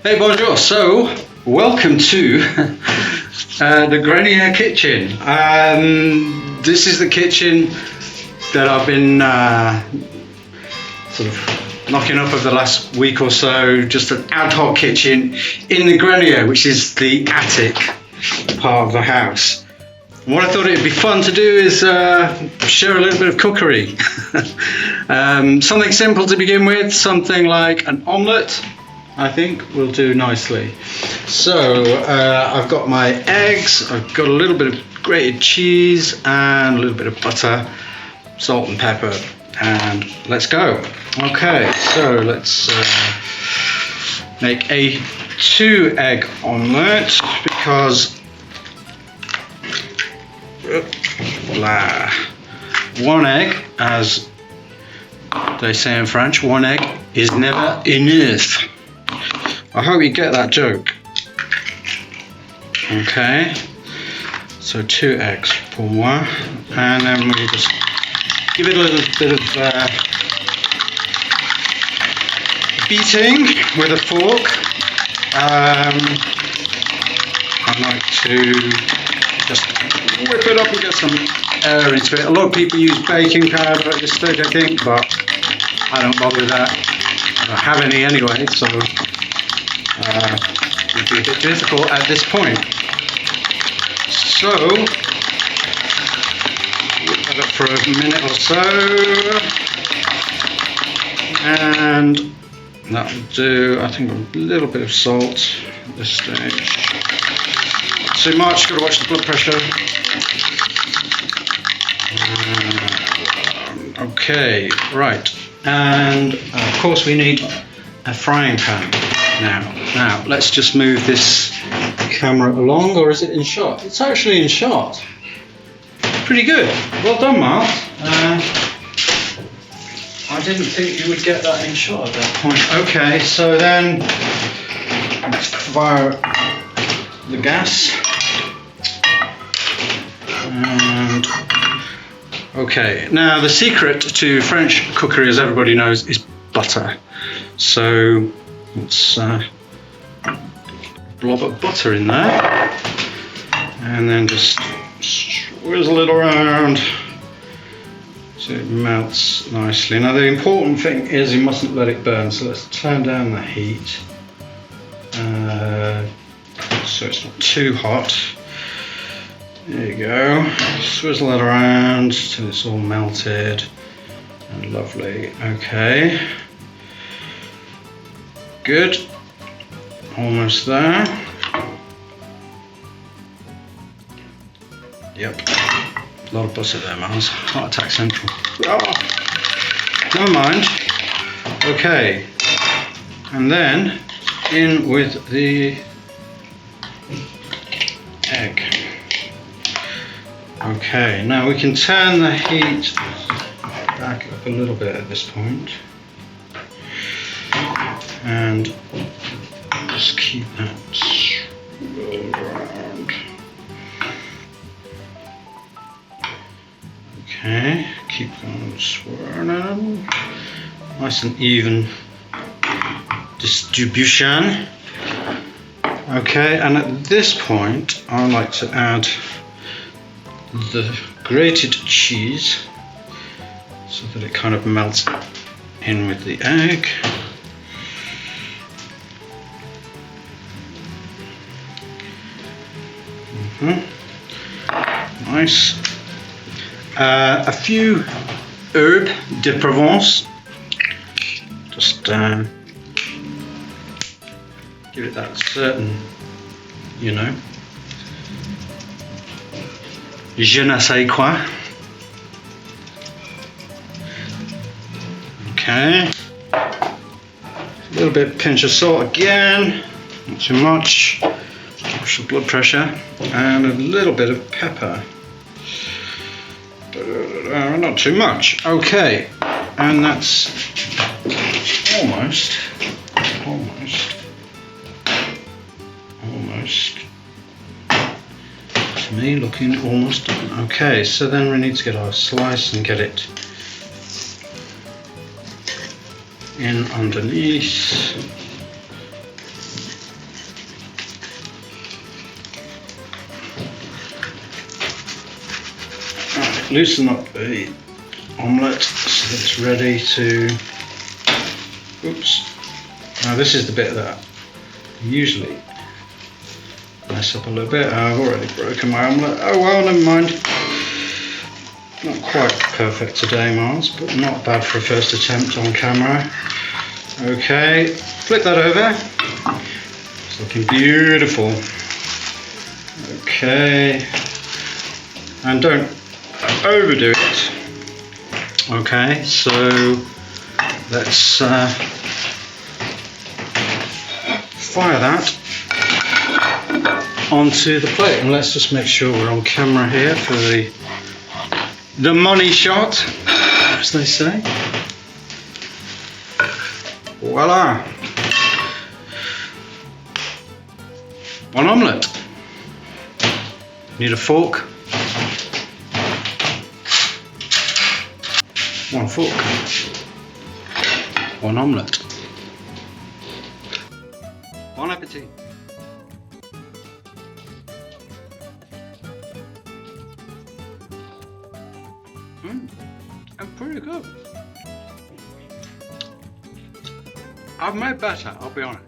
Hey, bonjour. So, welcome to the Grenier Kitchen. This is the kitchen that I've been sort of knocking up over the last week or so. Just an ad hoc kitchen in the Grenier, which is the attic part of the house. And what I thought it'd be fun to do is share a little bit of cookery. Something simple to begin with, something like an omelette. I think will do nicely. So I've got my eggs, I've got a little bit of grated cheese and a little bit of butter, salt and pepper, and let's go. Okay, so let's make a 2-egg omelette because one egg, as they say in French, one egg is never enough. I hope you get that joke. Okay, so 2 eggs pour moi, and then we just give it a little bit of beating with a fork. I like to just whip it up and get some air into it. A lot of people use baking powder at this stage, I think, but I don't bother with that. I don't have any anyway, so it would be a bit difficult at this point. So, whip that up for a minute or so, and that'll do, I think, a little bit of salt at this stage. Not too much, gotta watch the blood pressure. Okay, right, and of course we need a frying pan. Now, let's just move this camera along, or is it in shot? It's actually in shot. Pretty good. Well done, Mark. I didn't think you would get that in shot at that point. Okay, so then let's fire the gas. And okay, now the secret to French cookery, as everybody knows, is butter. So let's blob of butter in there, and then just swizzle it around so it melts nicely. Now the important thing is you mustn't let it burn, so let's turn down the heat so it's not too hot. There you go, swizzle it around till it's all melted and lovely. Okay, good, almost there. Yep, a lot of butter there, man. Heart attack central. Oh, never mind. Okay, and then in with the egg. Okay, now we can turn the heat back up a little bit at this point, and just keep that swirled around. Okay, keep on swirling. Nice and even distribution. Okay, and at this point I like to add the grated cheese so that it kind of melts in with the egg. Nice. A few herbes de Provence. Just give it that certain, you know, je ne sais quoi. Okay. A little bit pinch of salt again, not too much. Watch the blood pressure, and a little bit of pepper. Not too much. Okay, and that's almost to me looking almost done. Okay, so then we need to get our slice and get it in underneath. loosen up the omelette so it's ready to. Oops. Now this is the bit that I usually mess up a little bit. I've already broken my omelette. Oh well, never mind. Not quite perfect today, Mars, but not bad for a first attempt on camera. Okay, flip that over. It's looking beautiful. Okay, and don't overdo it. Okay, so let's fire that onto the plate, and let's just make sure we're on camera here for the money shot, as they say. Voila! One omelette. Need a fork. One fork. One omelette. Bon appetit. And pretty good. I've made better, I'll be honest.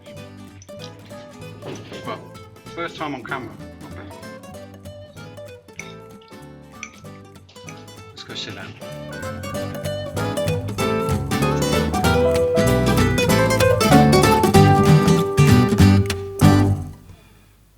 Well, first time on camera. Let's go sit down.